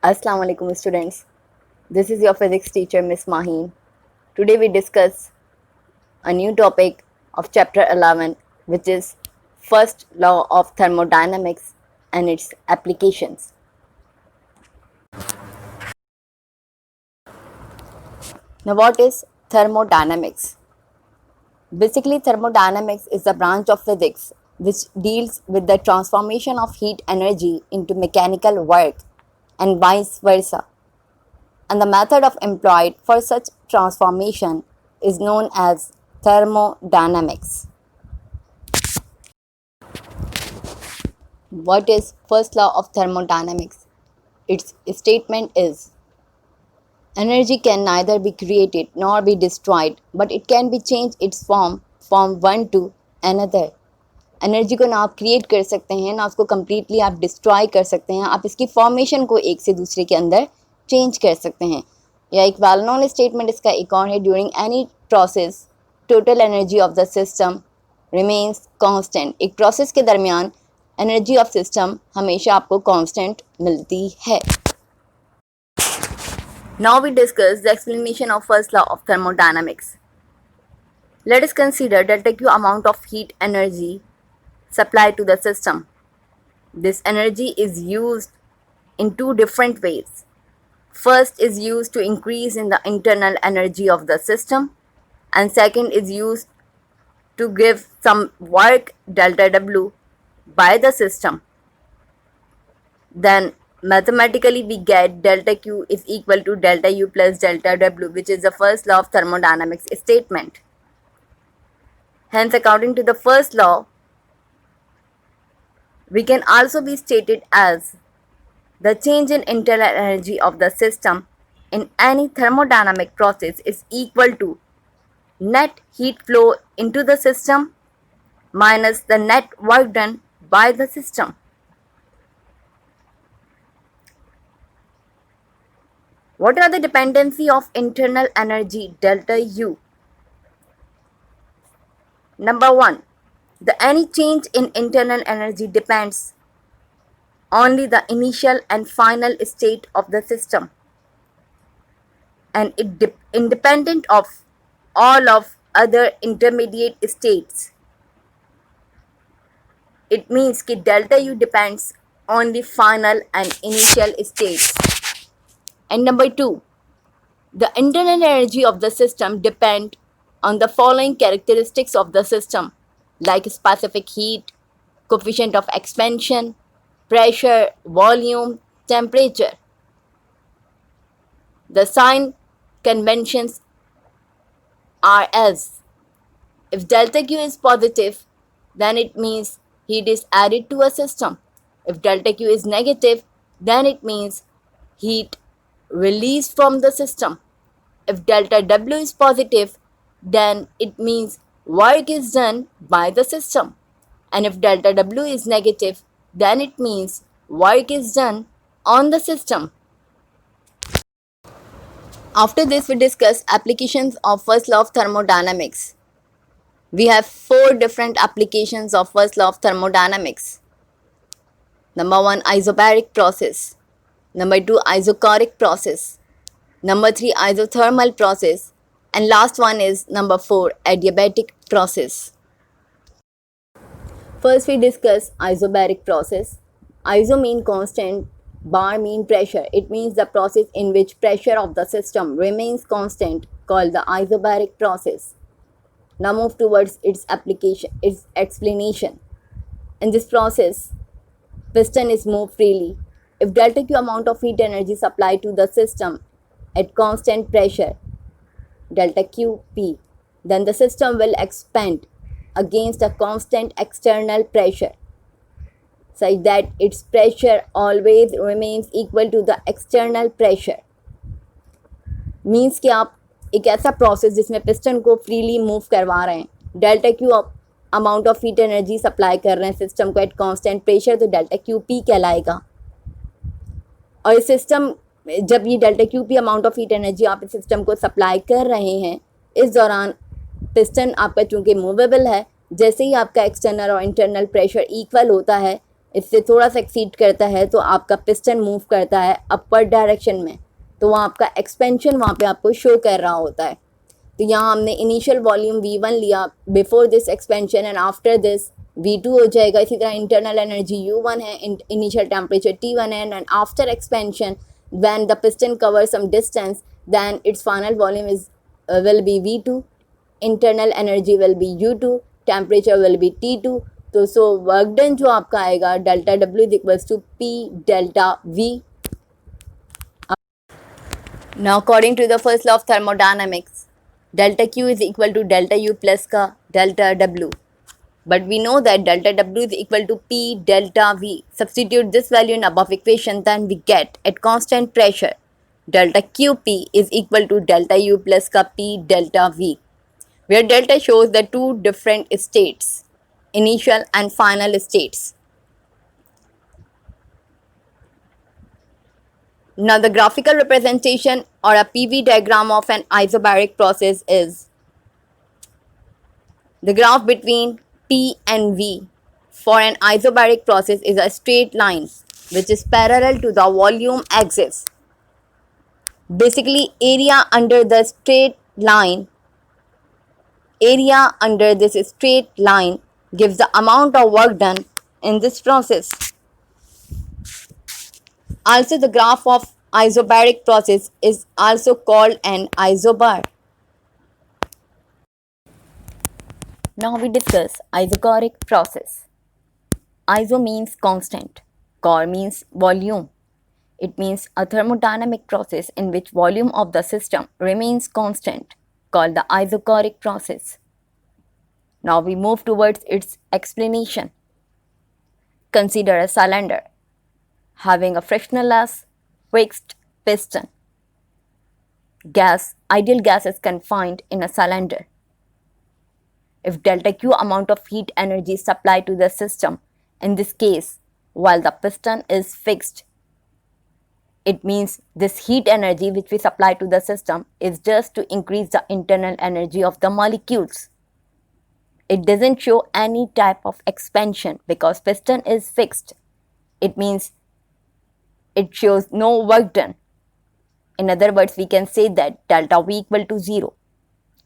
Assalamu alaikum students. This is your physics teacher Miss Maheen. Today we discuss a new topic of chapter 11, which is first law of thermodynamics and its applications. Now what is thermodynamics? Basically thermodynamics is a branch of physics which deals with the transformation of heat energy into mechanical work and vice versa. And the method of employed for such transformation is known as thermodynamics. What is first law of thermodynamics? Its statement is energy can neither be created nor be destroyed, but it can be changed its form from one to another. Energy को ना आप create कर सकते हैं ना उसको completely आप destroy कर सकते हैं, आप इसकी फॉर्मेशन को एक से दूसरे के अंदर चेंज कर सकते हैं. या एक वेल नोन स्टेटमेंट इसका एक और है, during any process total energy of the system remains constant. एक प्रोसेस के दरमियान एनर्जी ऑफ सिस्टम हमेशा आपको कांस्टेंट मिलती है. Now we discuss the explanation of first law of thermodynamics. Let us consider delta Q amount of heat energy supplied to the system. This energy is used in two different ways. First is used to increase in the internal energy of the system, and second is used to give some work delta W by the system. Then mathematically we get delta Q is equal to delta U plus delta W, which is the first law of thermodynamics statement. Hence, according to the first law, we can also be stated as the change in internal energy of the system in any thermodynamic process is equal to net heat flow into the system minus the net work done by the system. What are the dependency of internal energy delta U? Number 1, any change in internal energy depends only the initial and final state of the system, and it independent of all of other intermediate states. It means that delta U depends on the final and initial states. And number 2, the internal energy of the system depend on the following characteristics of the system, like specific heat, coefficient of expansion, pressure, volume, temperature. The sign conventions are as: if delta Q is positive, then it means heat is added to a system. If delta Q is negative, then it means heat released from the system. If delta W is positive, then it means work is done by the system. And if delta W is negative, then it means work is done on the system. After this, we discuss applications of first law of thermodynamics. We have 4 different applications of first law of thermodynamics. Number 1, isobaric process. Number 2, isochoric process. Number 3, isothermal process. And last one is number 4, adiabatic process. First we discuss isobaric process. Iso mean constant, bar mean pressure. It means the process in which pressure of the system remains constant, called the isobaric process. Now move towards its application, its explanation. In this process, piston is moved freely. If delta Q amount of heat energy supplied to the system at constant pressure, delta QP, then the system will expand against a constant external pressure such that its pressure always remains equal to the external pressure. Means कि आप एक ऐसा process जिसमें piston को freely move करवा रहे हैं, delta Q amount of heat energy supply कर रहे हैं सिस्टम को एट कांस्टेंट प्रेशर, तो डेल्टा क्यू पी कहलाएगा. और इस सिस्टम जब ये delta Q P amount of heat energy आप इस सिस्टम को सप्लाई कर रहे हैं, इस दौरान पिस्टन आपका चूँकि मूवेबल है, जैसे ही आपका एक्सटर्नल और इंटरनल प्रेशर इक्वल होता है इससे थोड़ा सा एक्सीड करता है तो आपका पिस्टन मूव करता है अपवर्ड डायरेक्शन में, तो वहाँ आपका एक्सपेंशन वहाँ पे आपको शो कर रहा होता है। तो यहाँ हमने इनिशियल वॉल्यूम V1 लिया before this expansion and after this V2 हो जाएगा। इसी तरह इंटरनल एनर्जी U1 है, इनिशियल टेम्परेचर T1 है, and after expansion when the piston covers some distance then its final volume is will be V2, internal energy will be U2, temperature will be T2। तो so work done जो आपका आएगा delta W is equals to P delta V। Now according to the first law of thermodynamics, delta Q is equal to delta U plus का delta W. But we know that delta W is equal to P delta V. Substitute this value in above equation, then we get at constant pressure delta QP is equal to delta U plus का P delta V, where delta shows the two different states, initial and final states. Now the graphical representation or a PV diagram of an isobaric process is the graph between P and V for an isobaric process is a straight line which is parallel to the volume axis. Basically, area under this straight line gives the amount of work done in this process. Also, the graph of isobaric process is also called an isobar. Now we discuss isochoric process. Iso means constant, chor means volume. It means a thermodynamic process in which volume of the system remains constant, called the isochoric process. Now we move towards its explanation. Consider a cylinder having a frictionless fixed piston. Ideal gas is confined in a cylinder. If delta Q amount of heat energy is supplied to the system, in this case, while the piston is fixed, it means this heat energy which we supply to the system is just to increase the internal energy of the molecules. It doesn't show any type of expansion because piston is fixed. It means it shows no work done. In other words, we can say that delta V equal to 0.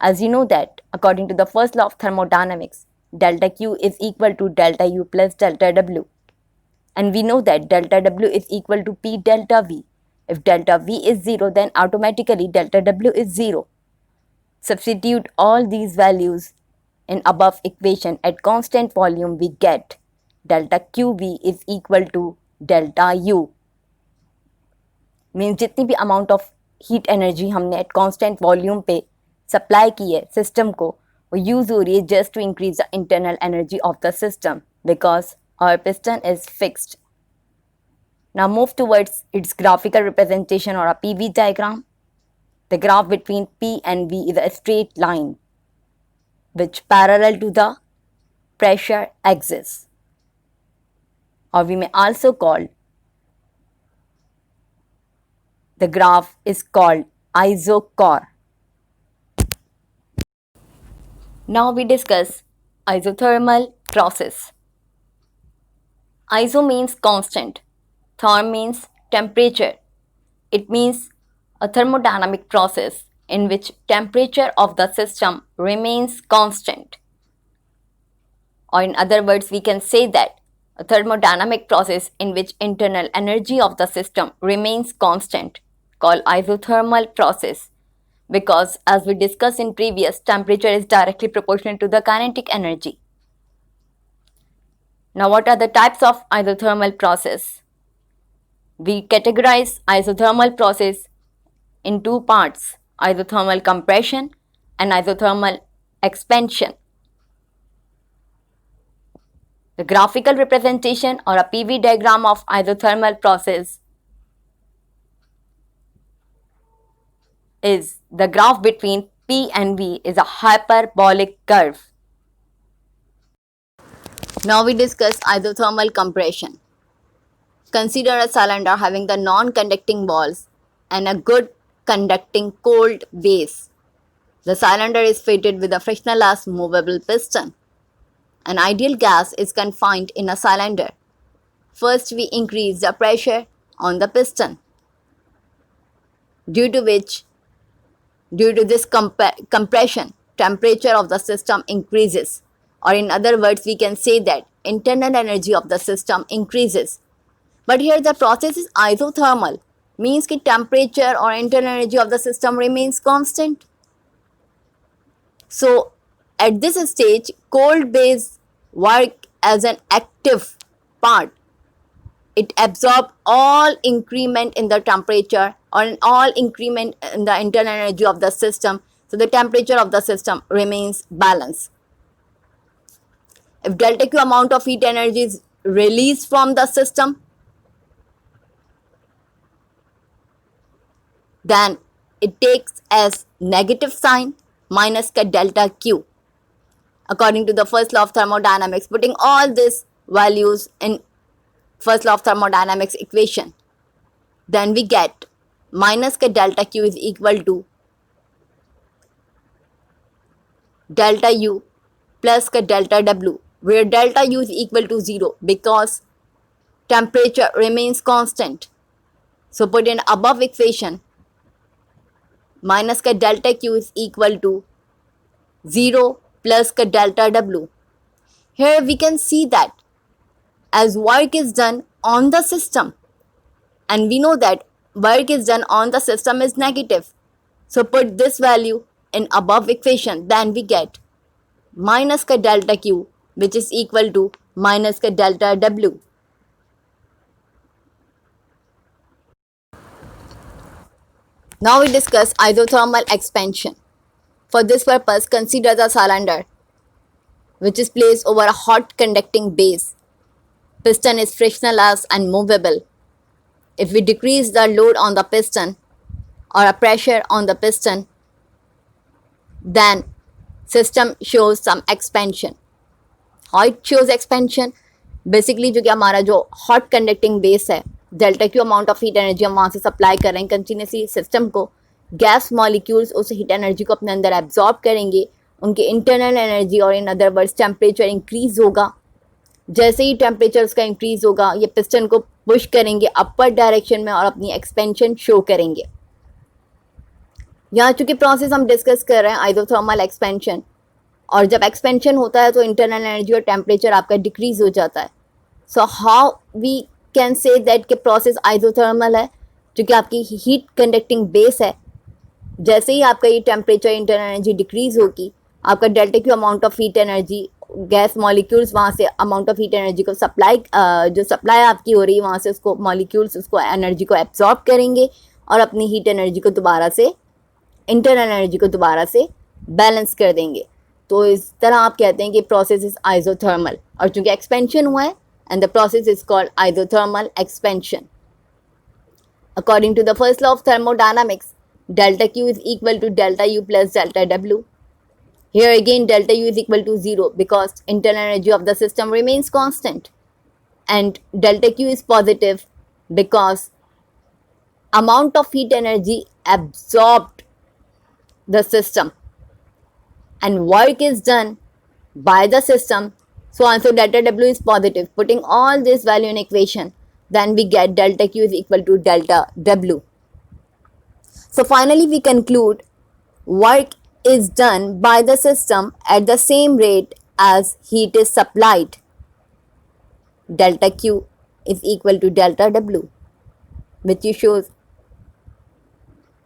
As you know that according to the first law of thermodynamics, delta Q is equal to delta U plus delta W. And we know that delta W is equal to P delta V. If delta V is 0, then automatically delta W is 0. Substitute all these values in above equation at constant volume, we get delta QV is equal to delta U. Means जितनी भी amount of heat energy हमने at constant volume पे supply की है system को, वो use हो रही है just to increase the internal energy of the system because our piston is fixed. Now move towards its graphical representation or a PV diagram. The graph between P and V is a straight line which parallel to the pressure axis, or we may also call the graph is called isochor. Now we discuss isothermal process. Iso means constant, therm means temperature. It means a thermodynamic process in which temperature of the system remains constant. Or in other words, we can say that a thermodynamic process in which internal energy of the system remains constant, called isothermal process, because as we discussed in previous, temperature is directly proportional to the kinetic energy. Now what are the types of isothermal process? We categorize isothermal process in two parts, isothermal compression and isothermal expansion. The graphical representation or a PV diagram of isothermal process is the graph between P and V is a hyperbolic curve. Now we discuss isothermal compression. Consider a cylinder having the non-conducting walls and a good conducting cold base. The cylinder is fitted with a frictionless movable piston. An ideal gas is confined in a cylinder. first we increase the pressure on the piston, due to this compression, temperature of the system increases, or in other words we can say that internal energy of the system increases. But here the process is isothermal, means कि temperature or internal energy of the system remains constant. So at this stage, cold base work as an active part. It absorbs all increment in the temperature or all increment in the internal energy of the system. So the temperature of the system remains balanced. If delta Q amount of heat energy is released from the system, then it takes as negative sign minus ka delta Q, according to the first law of thermodynamics. Putting all these values in first law of thermodynamics equation, then we get minus ka delta Q is equal to delta U plus ka delta W, where delta U is equal to 0 because temperature remains constant. So put in above equation, minus ka delta Q is equal to 0 plus ka delta W. Here we can see that as work is done on the system, and we know that work is done on the system is negative. So put this value in above equation, then we get minus ka delta Q, which is equal to minus ka delta W. Now we discuss isothermal expansion. For this purpose, consider the cylinder which is placed over a hot conducting base. Piston is frictionless and movable. If we decrease the load on the piston or a pressure on the piston, then system shows some expansion. How it shows expansion? Basically जो कि हमारा जो hot conducting base है, delta Q amount of heat energy हम वहाँ से supply कर रहे हैं कंटिन्यूसली सिस्टम को, गैस मॉलिक्यूल्स उस हीट एनर्जी को अपने अंदर एब्जॉर्ब करेंगे, उनके इंटरनल एनर्जी और in other words temperature increase होगा. जैसे ही टेम्परेचर उसका इंक्रीज होगा, ये पिस्टन को पुश करेंगे अपर डायरेक्शन में और अपनी एक्सपेंशन शो करेंगे. यहाँ चूँकि प्रोसेस हम डिस्कस कर रहे हैं आइसोथर्मल एक्सपेंशन, और जब एक्सपेंशन होता है तो इंटरनल एनर्जी और टेम्परेचर आपका डिक्रीज हो जाता है. So how we can say that कि प्रोसेस आइसोथर्मल है, क्योंकि आपकी हीट कंडक्टिंग बेस है. जैसे ही आपका ये टेम्परेचर इंटरनल एनर्जी डिक्रीज होगी, आपका delta Q amount of heat energy, gas molecules वहाँ से अमाउंट ऑफ हीट एनर्जी को जो सप्लाई आपकी हो रही है वहाँ से उसको मॉलिक्यूल्स उसको एनर्जी को एब्जॉर्ब करेंगे और अपनी हीट एनर्जी को दोबारा से इंटरनल एनर्जी को दोबारा से बैलेंस कर देंगे. तो इस तरह आप कहते हैं कि प्रोसेस इज आइसोथर्मल, और चूँकि एक्सपेंशन हुआ है and the process is called isothermal expansion. According to the first law of thermodynamics, delta Q is equal to delta U plus delta W. Here again delta U is equal to 0 because internal energy of the system remains constant, and delta Q is positive because amount of heat energy absorbed the system and work is done by the system. So answer delta W is positive. Putting all this value in equation, then we get delta Q is equal to delta W. So finally we conclude work is done by the system at the same rate as heat is supplied. Delta Q is equal to delta W, which you shows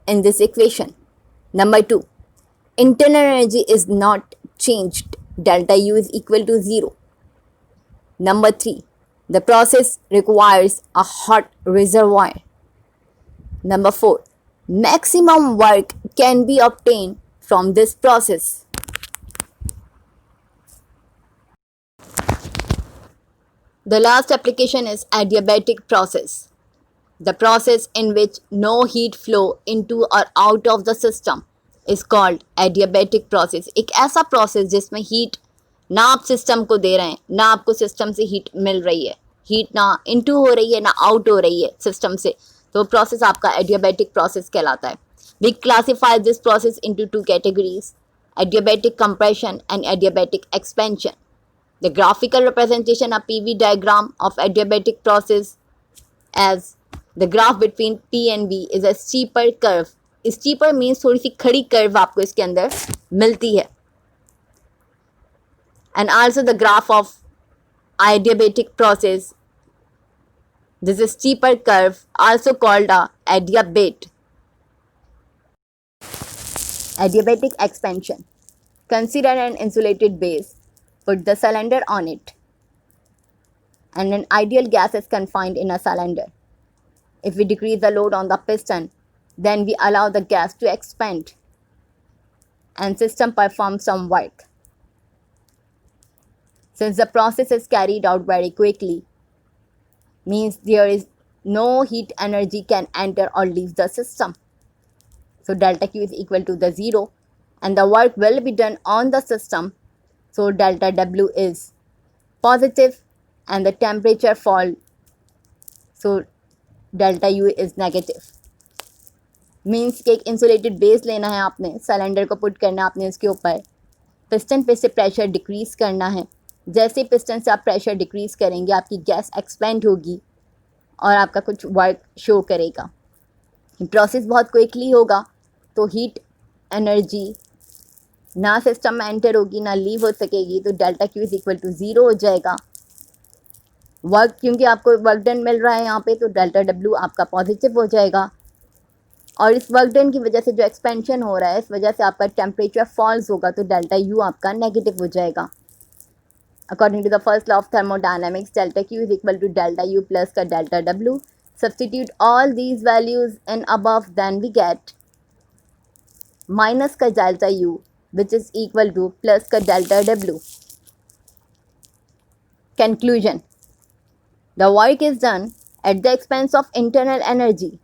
in this equation. Number 2, internal energy is not changed. Delta U is equal to 0. Number 3, the process requires a hot reservoir. Number 4, maximum work can be obtained from this process. The last application is adiabatic process. The process in which no heat flow into or out of the system is called adiabatic process. एक ऐसा process जिसमें heat ना आप system को दे रहे हैं, ना आपको सिस्टम से हीट मिल रही है, हीट ना इनटू हो रही है ना आउट हो रही है सिस्टम से, तो प्रोसेस आपका एडियाबैटिक प्रोसेस कहलाता है. We classify this process into 2 categories, adiabatic compression and adiabatic expansion. The graphical representation of PV diagram of adiabatic process as the graph between P and V is a steeper curve. Steeper means थोड़ी सी खड़ी curve आपको इसके अंदर मिलती है. And also the graph of adiabatic process, this is steeper curve also called a adiabate. Adiabatic expansion. Consider an insulated base. Put the cylinder on it. And an ideal gas is confined in a cylinder. If we decrease the load on the piston, then we allow the gas to expand and system performs some work. Since the process is carried out very quickly, means there is no heat energy can enter or leave the system. So delta Q is equal to the 0 and the work will be done on the system. So delta W is positive and the temperature fall. So delta U is negative. Means कि एक insulated base लेना है आपने, cylinder को put करना है आपने उसके ऊपर, पिस्टन पे से प्रेशर डिक्रीज़ करना है. जैसे पिस्टन से आप प्रेशर डिक्रीज़ करेंगे आपकी गैस एक्सपेंड होगी और आपका कुछ वर्क शो करेगा. प्रोसेस बहुत क्विकली होगा तो हीट एनर्जी ना सिस्टम में एंटर होगी ना लीव हो सकेगी. तो delta Q is equal to 0 हो जाएगा. वर्क क्योंकि आपको वर्क डन मिल रहा है यहाँ पे, तो डेल्टा डब्ल्यू आपका पॉजिटिव हो जाएगा. और इस वर्क डन की वजह से जो एक्सपेंशन हो रहा है इस वजह से आपका टेम्परेचर फॉल्स होगा तो डेल्टा यू आपका नेगेटिव हो जाएगा. According to the first law of thermodynamics, delta Q is equal to delta U plus का delta W. Substitute all these values in above, then we get minus का delta U which is equal to plus का delta W. Conclusion. The work is done at the expense of internal energy,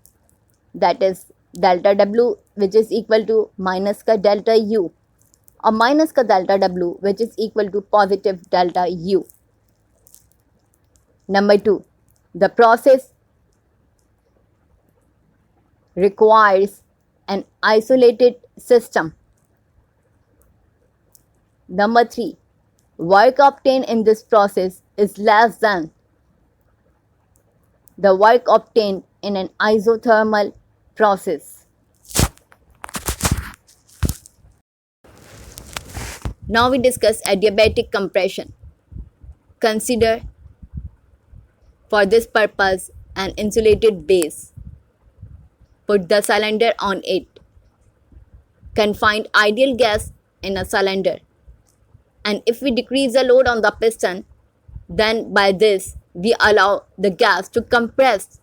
that is delta W which is equal to minus का delta U or minus का delta W which is equal to positive delta U. Number 2, the process requires an isolated system. Number 3, work obtained in this process is less than the work obtained in an isothermal process. Now we discuss adiabatic compression. Consider for this purpose an insulated base. Put the cylinder on it. Confine ideal gas in a cylinder. And if we decrease the load on the piston, then by this we allow the gas to compress,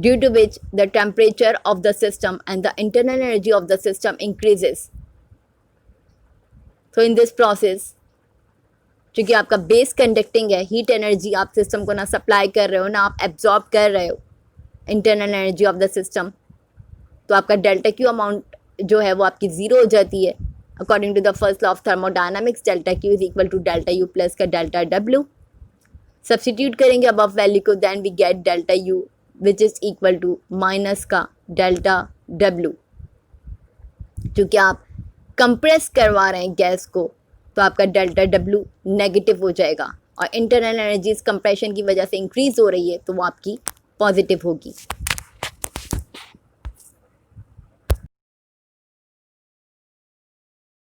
due to which the temperature of the system and the internal energy of the system increases. So in this process, क्योंकि आपका base conducting है, heat energy आप system को ना supply कर रहे हो ना आप एब्जॉर्ब कर रहे हो internal energy of the system, तो आपका डेल्टा क्यू अमाउंट जो है वो आपकी 0 हो जाती है. According to the first law of thermodynamics, delta Q is equal to delta U plus का डेल्टा डब्ल्यू. सब्स्टिट्यूट करेंगे अबव वैल्यू को, then we get delta U which is equal to minus का डेल्टा डब्ल्यू. क्योंकि आप compress करवा रहे हैं gas को तो आपका डेल्टा डब्ल्यू नेगेटिव हो जाएगा और इंटरनल एनर्जी इस कंप्रेशन की वजह से इंक्रीज़ हो रही है तो वो आपकी पॉजिटिव होगी.